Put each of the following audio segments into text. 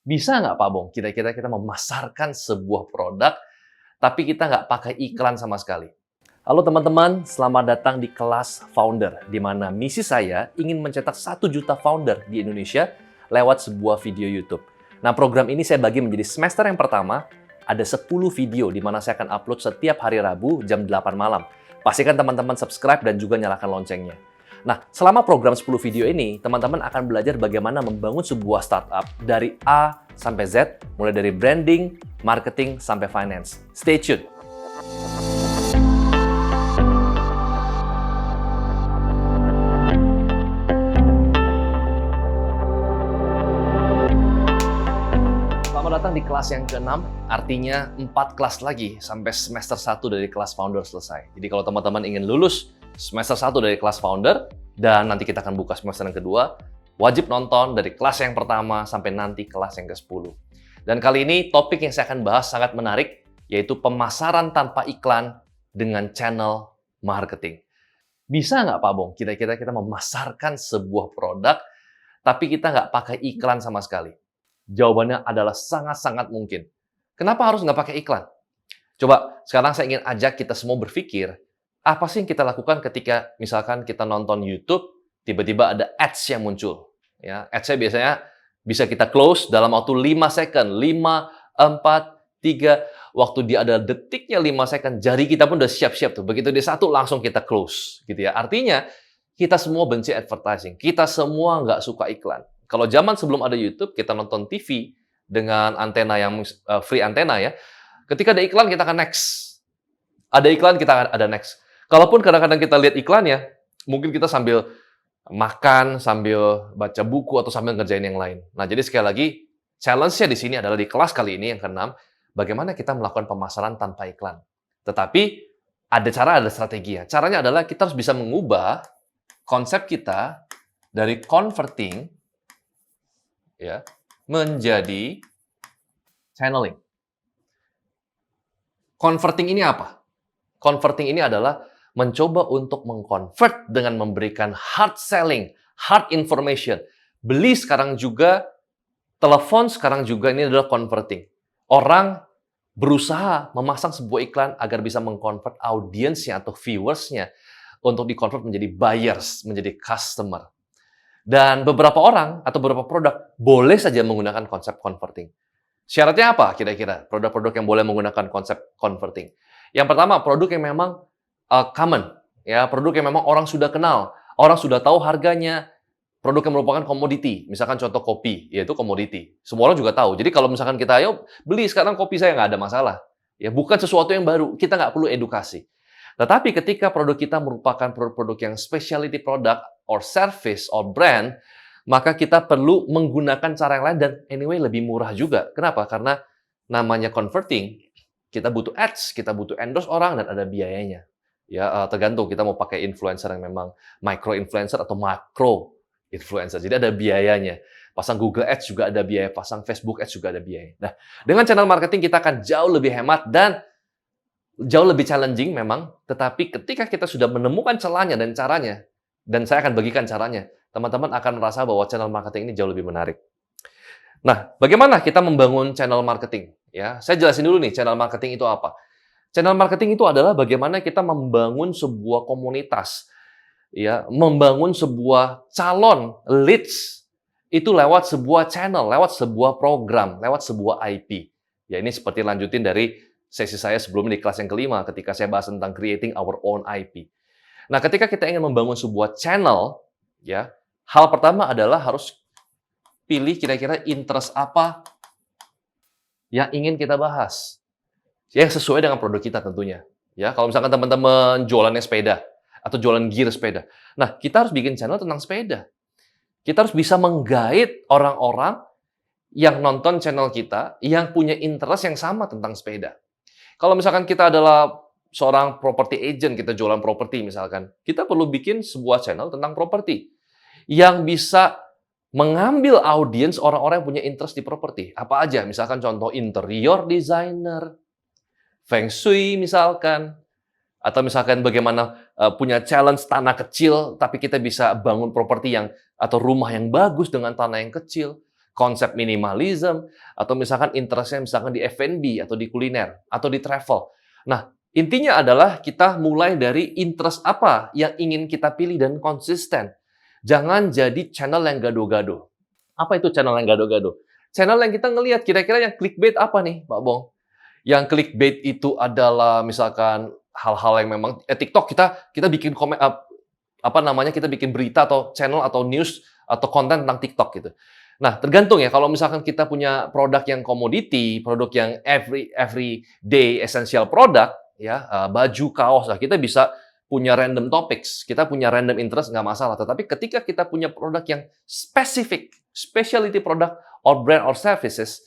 Bisa nggak Pak Bong, kira-kira kita memasarkan sebuah produk, tapi kita nggak pakai iklan sama sekali? Halo teman-teman, selamat datang di kelas Founder, di mana misi saya ingin mencetak 1 juta founder di Indonesia lewat sebuah video YouTube. Nah, program ini saya bagi menjadi semester yang pertama, ada 10 video di mana saya akan upload setiap hari Rabu jam 8 malam. Pastikan teman-teman subscribe dan juga nyalakan loncengnya. Nah, selama program 10 video ini, teman-teman akan belajar bagaimana membangun sebuah startup dari A sampai Z, mulai dari branding, marketing, sampai finance. Stay tuned! Selamat datang di kelas yang ke-6, artinya 4 kelas lagi sampai semester 1 dari kelas founder selesai. Jadi kalau teman-teman ingin lulus semester 1 dari kelas founder, dan nanti kita akan buka semester yang kedua, wajib nonton dari kelas yang pertama sampai nanti kelas yang ke-10. Dan kali ini topik yang saya akan bahas sangat menarik, yaitu pemasaran tanpa iklan dengan channel marketing. Bisa nggak Pak Bong, kira-kira kita memasarkan sebuah produk, tapi kita nggak pakai iklan sama sekali? Jawabannya adalah sangat-sangat mungkin. Kenapa harus nggak pakai iklan? Coba sekarang saya ingin ajak kita semua berpikir, apa sih yang kita lakukan ketika misalkan kita nonton YouTube, tiba-tiba ada ads yang muncul. Ya, ads-nya biasanya bisa kita close dalam waktu 5 second. 5, 4, 3. Waktu dia ada detiknya 5 second, jari kita pun udah siap-siap tuh. Begitu dia satu, langsung kita close. Gitu ya. Artinya, kita semua benci advertising. Kita semua nggak suka iklan. Kalau zaman sebelum ada YouTube, kita nonton TV dengan antena yang free antena ya. Ketika ada iklan, kita akan next. Ada iklan, kita akan ada next. Kalaupun kadang-kadang kita lihat iklannya, mungkin kita sambil makan, sambil baca buku, atau sambil ngerjain yang lain. Nah, jadi sekali lagi, challenge-nya di sini adalah di kelas kali ini yang ke-6, bagaimana kita melakukan pemasaran tanpa iklan. Tetapi, ada cara, ada strateginya. Caranya adalah kita harus bisa mengubah konsep kita dari converting ya, menjadi channeling. Converting ini apa? Converting ini adalah mencoba untuk mengconvert dengan memberikan hard selling, hard information. Beli sekarang juga, telepon sekarang juga, ini adalah converting. Orang berusaha memasang sebuah iklan agar bisa mengconvert audiensnya atau viewersnya untuk di-convert menjadi buyers, menjadi customer. Dan beberapa orang atau beberapa produk boleh saja menggunakan konsep converting. Syaratnya apa kira-kira produk-produk yang boleh menggunakan konsep converting? Yang pertama, produk yang memang common, ya, produk yang memang orang sudah kenal, orang sudah tahu harganya, produk yang merupakan komoditi, misalkan contoh kopi, yaitu komoditi. Semua orang juga tahu. Jadi kalau misalkan kita, ayo beli sekarang kopi saya, nggak ada masalah. Ya, bukan sesuatu yang baru, kita nggak perlu edukasi. Tetapi ketika produk kita merupakan produk-produk yang specialty product, or service, or brand, maka kita perlu menggunakan cara yang lain dan anyway lebih murah juga. Kenapa? Karena namanya converting, kita butuh ads, kita butuh endorse orang, dan ada biayanya. Ya, tergantung kita mau pakai influencer yang memang micro influencer atau macro influencer. Jadi ada biayanya. Pasang Google Ads juga ada biaya, pasang Facebook Ads juga ada biaya. Nah, dengan channel marketing kita akan jauh lebih hemat dan jauh lebih challenging memang, tetapi ketika kita sudah menemukan celahnya dan caranya, dan saya akan bagikan caranya, teman-teman akan merasa bahwa channel marketing ini jauh lebih menarik. Nah, bagaimana kita membangun channel marketing? Ya, saya jelasin dulu nih, channel marketing itu apa. Channel marketing itu adalah bagaimana kita membangun sebuah komunitas, ya, membangun sebuah calon leads itu lewat sebuah channel, lewat sebuah program, lewat sebuah IP. Ya, ini seperti lanjutin dari sesi saya sebelumnya di kelas yang ke-5 ketika saya bahas tentang creating our own IP. Nah, ketika kita ingin membangun sebuah channel, ya, hal pertama adalah harus pilih kira-kira interest apa yang ingin kita bahas. Yang sesuai dengan produk kita tentunya. Ya, kalau misalkan teman-teman jualannya sepeda atau jualan gear sepeda. Nah, kita harus bikin channel tentang sepeda. Kita harus bisa menggait orang-orang yang nonton channel kita yang punya interest yang sama tentang sepeda. Kalau misalkan kita adalah seorang property agent, kita jualan properti misalkan, kita perlu bikin sebuah channel tentang properti yang bisa mengambil audiens orang-orang yang punya interest di properti. Apa aja? Misalkan contoh interior designer, feng shui misalkan, atau misalkan bagaimana punya challenge tanah kecil, tapi kita bisa bangun properti yang atau rumah yang bagus dengan tanah yang kecil. konsep minimalism, atau misalkan interest-nya misalkan di F&B, atau di kuliner, atau di travel. Nah, intinya adalah kita mulai dari interest apa yang ingin kita pilih dan konsisten. Jangan jadi channel yang gado-gado. Apa itu channel yang gado-gado? Channel yang kita ngelihat kira-kira yang clickbait apa nih, Pak Bong? Yang clickbait itu adalah misalkan hal-hal yang memang TikTok kita bikin komen apa namanya, kita bikin berita atau channel atau news atau konten tentang TikTok gitu. Nah, tergantung ya, kalau misalkan kita punya produk yang komoditi, produk yang every day essential product ya, baju, kaos, nah kita bisa punya random topics, kita punya random interest nggak masalah. Tetapi ketika kita punya produk yang spesifik, specialty product or brand or services,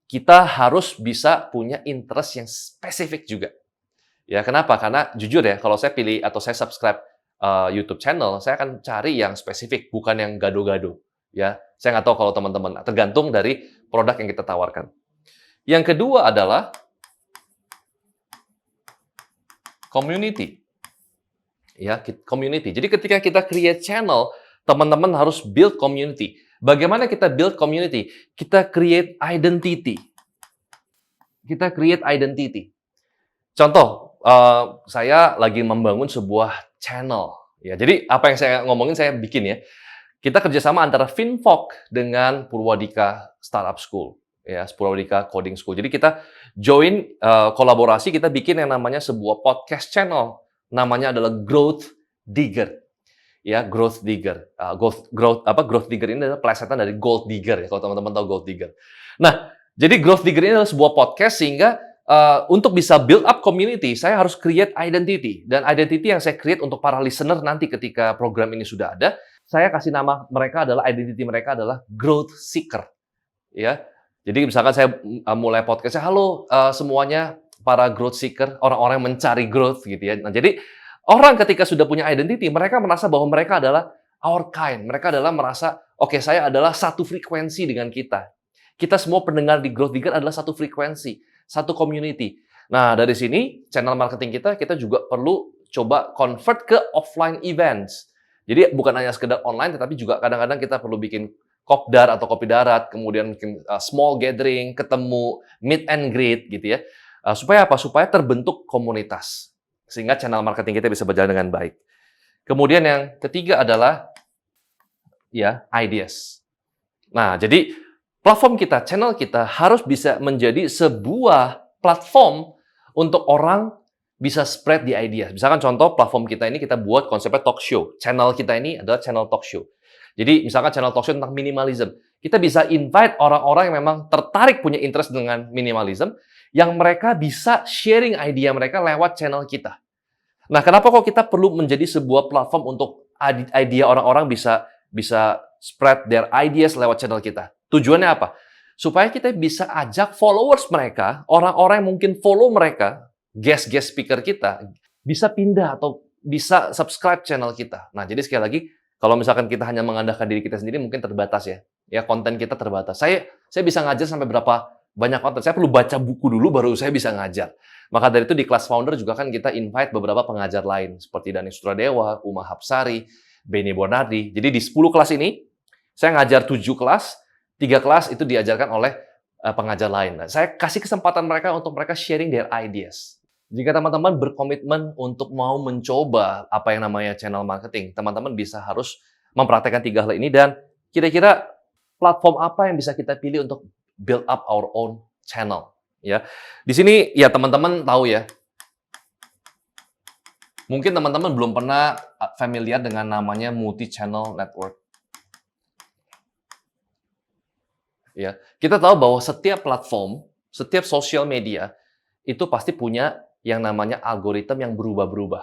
kita harus bisa punya interest yang spesifik juga. Ya, kenapa? Karena jujur ya, kalau saya pilih atau saya subscribe YouTube channel, saya akan cari yang spesifik, bukan yang gado-gado. Ya, saya nggak tahu kalau teman-teman, tergantung dari produk yang kita tawarkan. Yang kedua adalah community. Ya, community. Jadi ketika kita create channel, teman-teman harus build community. Bagaimana kita build community? Kita create identity. Kita create identity. Contoh, saya lagi membangun sebuah channel. Ya, jadi apa yang saya ngomongin saya bikin ya. Kita kerjasama antara Finfok dengan Purwadika Startup School, ya, Purwadika Coding School. Jadi kita join kolaborasi, kita bikin yang namanya sebuah podcast channel. Namanya adalah Growth Digger. Ya, Growth Digger. Growth Digger ini adalah plesetan dari Gold Digger ya, kalau teman-teman tahu Gold Digger. Nah, jadi Growth Digger ini adalah sebuah podcast sehingga untuk bisa build up community, saya harus create identity. Dan identity yang saya create untuk para listener nanti ketika program ini sudah ada, saya kasih nama mereka adalah, identity mereka adalah Growth Seeker. Ya, jadi misalkan saya mulai podcastnya, halo semuanya para Growth Seeker, orang-orang yang mencari growth gitu ya. Nah, jadi orang ketika sudah punya identity, mereka merasa bahwa mereka adalah our kind. Mereka adalah merasa, oke, saya adalah satu frekuensi dengan kita. Kita semua pendengar di Growth Digger adalah satu frekuensi, satu community. Nah, dari sini, channel marketing kita juga perlu coba convert ke offline events. Jadi, bukan hanya sekedar online, tetapi juga kadang-kadang kita perlu bikin kopdar atau kopi darat, kemudian bikin small gathering, ketemu, meet and greet, gitu ya. Supaya apa? Supaya terbentuk komunitas. Sehingga channel marketing kita bisa berjalan dengan baik. Kemudian yang ketiga adalah ya, ideas. Nah, jadi platform kita, channel kita harus bisa menjadi sebuah platform untuk orang bisa spread the idea. Misalkan contoh platform kita ini kita buat konsepnya talk show. Channel kita ini adalah channel talk show. Jadi misalkan channel talk show tentang minimalism. Kita bisa invite orang-orang yang memang tertarik punya interest dengan minimalism, yang mereka bisa sharing idea mereka lewat channel kita. Nah, kenapa kok kita perlu menjadi sebuah platform untuk idea orang-orang bisa spread their ideas lewat channel kita? Tujuannya apa? Supaya kita bisa ajak followers mereka, orang-orang yang mungkin follow mereka, guest speaker kita, bisa pindah atau bisa subscribe channel kita. Nah, jadi sekali lagi, kalau misalkan kita hanya mengandalkan diri kita sendiri, mungkin terbatas ya. Ya, konten kita terbatas. Saya bisa ngajar sampai berapa banyak konten. Saya perlu baca buku dulu, baru saya bisa ngajar. Maka dari itu di kelas founder juga kan kita invite beberapa pengajar lain, seperti Dani Sutradewa, Uma Hapsari, Benny Bonardi. Jadi di 10 kelas ini, saya ngajar 7 kelas, 3 kelas itu diajarkan oleh pengajar lain. Nah, saya kasih kesempatan mereka untuk mereka sharing their ideas. Jika teman-teman berkomitmen untuk mau mencoba apa yang namanya channel marketing, teman-teman harus mempraktekkan 3 hal ini, dan kira-kira platform apa yang bisa kita pilih untuk build up our own channel. Ya, di sini ya teman-teman tahu ya. Mungkin teman-teman belum pernah familiar dengan namanya multi-channel network. Ya, kita tahu bahwa setiap platform, setiap social media itu pasti punya yang namanya algoritma yang berubah-berubah.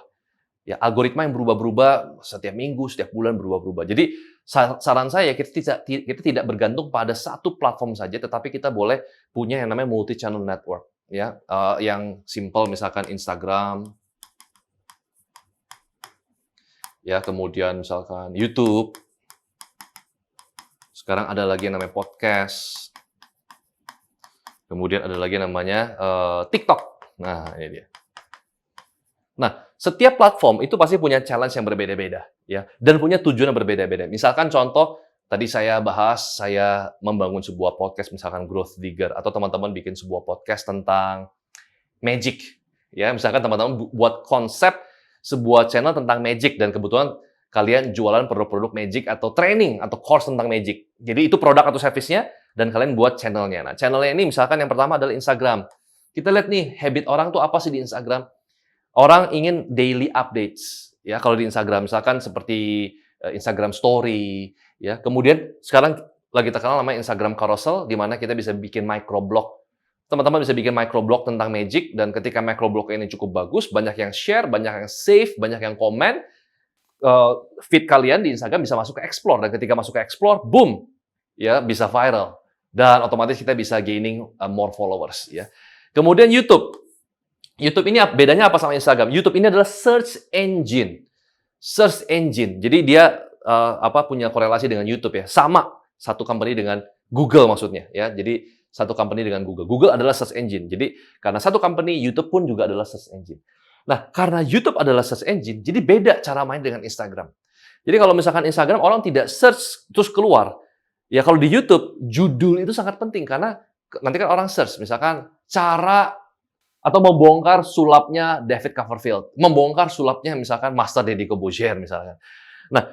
Ya, algoritma yang berubah-berubah setiap minggu, setiap bulan berubah-berubah. Jadi saran saya kita tidak bergantung pada satu platform saja, tetapi kita boleh punya yang namanya multi-channel network. Ya, yang simple misalkan Instagram, ya, kemudian misalkan YouTube. Sekarang ada lagi yang namanya podcast. Kemudian ada lagi yang namanya TikTok. Nah, ini dia. Nah, setiap platform itu pasti punya challenge yang berbeda-beda, ya, dan punya tujuan yang berbeda-beda. Misalkan contoh tadi saya bahas, saya membangun sebuah podcast, misalkan Growth Digger, atau teman-teman bikin sebuah podcast tentang magic. Ya, misalkan teman-teman buat konsep sebuah channel tentang magic, dan kebetulan kalian jualan produk-produk magic atau training atau course tentang magic. Jadi itu produk atau service-nya, dan kalian buat channelnya. Nah, channelnya ini misalkan yang pertama adalah Instagram. Kita lihat nih, habit orang tuh apa sih di Instagram? Orang ingin daily updates. Ya, kalau di Instagram misalkan seperti Instagram Story, ya. Kemudian sekarang lagi terkenal namanya Instagram Carousel, di mana kita bisa bikin microblog. Teman-teman bisa bikin microblog tentang magic, dan ketika microblog ini cukup bagus, banyak yang share, banyak yang save, banyak yang komen, feed kalian di Instagram bisa masuk ke explore, dan ketika masuk ke explore, boom, ya bisa viral, dan otomatis kita bisa gaining more followers, ya. Kemudian YouTube. YouTube ini bedanya apa sama Instagram? YouTube ini adalah search engine. Search engine. Jadi dia punya korelasi dengan YouTube ya. Sama satu company dengan Google maksudnya ya. Jadi satu company dengan Google. Google adalah search engine. Jadi karena satu company, YouTube pun juga adalah search engine. Nah, karena YouTube adalah search engine, jadi beda cara main dengan Instagram. Jadi kalau misalkan Instagram orang tidak search terus keluar. Ya kalau di YouTube, judul itu sangat penting karena nanti kan orang search, misalkan cara atau membongkar sulapnya David Copperfield, membongkar sulapnya misalkan Master Deddy Corbuzier misalkan. Nah,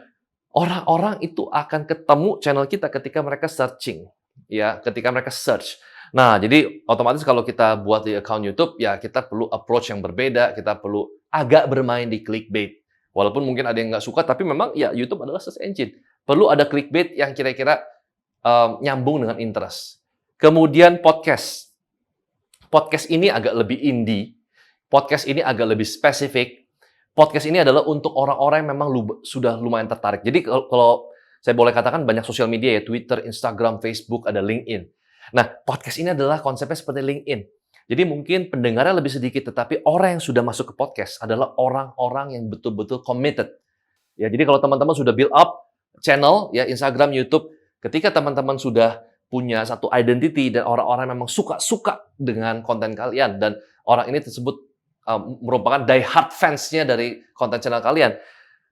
orang-orang itu akan ketemu channel kita ketika mereka searching, ya, ketika mereka search. Nah, jadi otomatis kalau kita buat di account YouTube, ya kita perlu approach yang berbeda, kita perlu agak bermain di clickbait. Walaupun mungkin ada yang nggak suka, tapi memang ya YouTube adalah search engine. Perlu ada clickbait yang kira-kira nyambung dengan interest. Kemudian podcast. Podcast ini agak lebih indie. Podcast ini agak lebih spesifik. Podcast ini adalah untuk orang-orang yang memang sudah lumayan tertarik. Jadi kalau saya boleh katakan banyak sosial media ya, Twitter, Instagram, Facebook, ada LinkedIn. Nah, podcast ini adalah konsepnya seperti LinkedIn. Jadi mungkin pendengarnya lebih sedikit, tetapi orang yang sudah masuk ke podcast adalah orang-orang yang betul-betul committed. Ya, jadi kalau teman-teman sudah build up channel, ya Instagram, YouTube, ketika teman-teman sudah punya satu identity dan orang-orang memang suka dengan konten kalian, dan orang ini tersebut merupakan die-hard fans-nya dari konten channel kalian,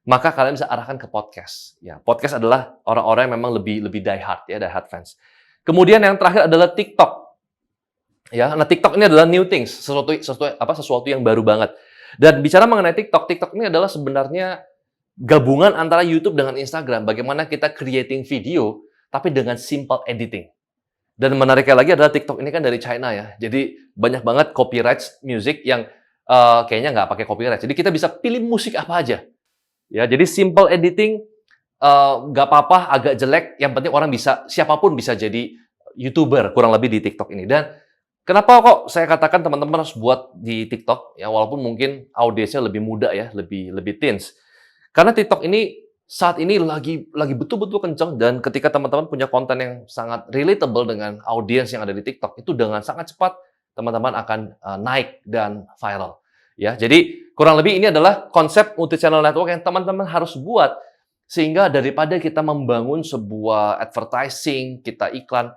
maka kalian bisa arahkan ke podcast. Ya, podcast adalah orang-orang yang memang lebih die-hard, ya, die-hard fans. Kemudian yang terakhir adalah TikTok. Ya, nah TikTok ini adalah new things, sesuatu yang baru banget. Dan bicara mengenai TikTok, TikTok ini adalah sebenarnya gabungan antara YouTube dengan Instagram. Bagaimana kita creating video tapi dengan simple editing. Dan menariknya lagi adalah TikTok ini kan dari China ya. Jadi banyak banget copyright music yang kayaknya nggak pakai copyright. Jadi kita bisa pilih musik apa aja. Ya, jadi simple editing, nggak apa-apa, agak jelek. Yang penting orang bisa, siapapun bisa jadi YouTuber kurang lebih di TikTok ini. Dan kenapa kok saya katakan teman-teman harus buat di TikTok? Ya, walaupun mungkin audiensnya lebih muda ya, lebih teens. Karena TikTok ini saat ini lagi betul-betul kencang, dan ketika teman-teman punya konten yang sangat relatable dengan audiens yang ada di TikTok, itu dengan sangat cepat teman-teman akan naik dan viral. Ya, jadi kurang lebih ini adalah konsep multi-channel network yang teman-teman harus buat, sehingga daripada kita membangun sebuah advertising, kita iklan,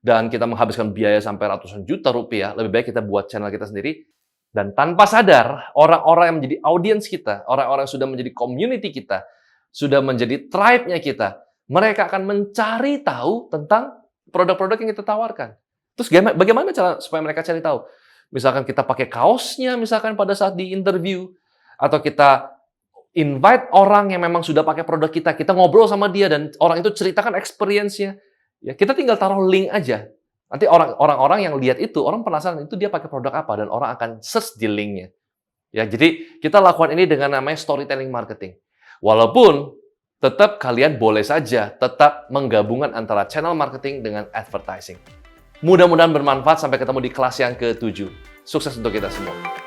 dan kita menghabiskan biaya sampai ratusan juta rupiah, lebih baik kita buat channel kita sendiri, dan tanpa sadar, orang-orang yang menjadi audiens kita, orang-orang yang sudah menjadi community kita, sudah menjadi tribe-nya kita, mereka akan mencari tahu tentang produk-produk yang kita tawarkan. Terus bagaimana cara supaya mereka cari tahu? Misalkan kita pakai kaosnya, misalkan pada saat di interview, atau kita invite orang yang memang sudah pakai produk kita ngobrol sama dia, dan orang itu ceritakan experience-nya. Ya, kita tinggal taruh link aja. Nanti orang-orang yang lihat itu, orang penasaran itu dia pakai produk apa, dan orang akan search di link-nya. Ya, jadi kita lakukan ini dengan namanya storytelling marketing. Walaupun tetap kalian boleh saja tetap menggabungkan antara channel marketing dengan advertising. Mudah-mudahan bermanfaat. Sampai ketemu di kelas yang ke-7. Sukses untuk kita semua.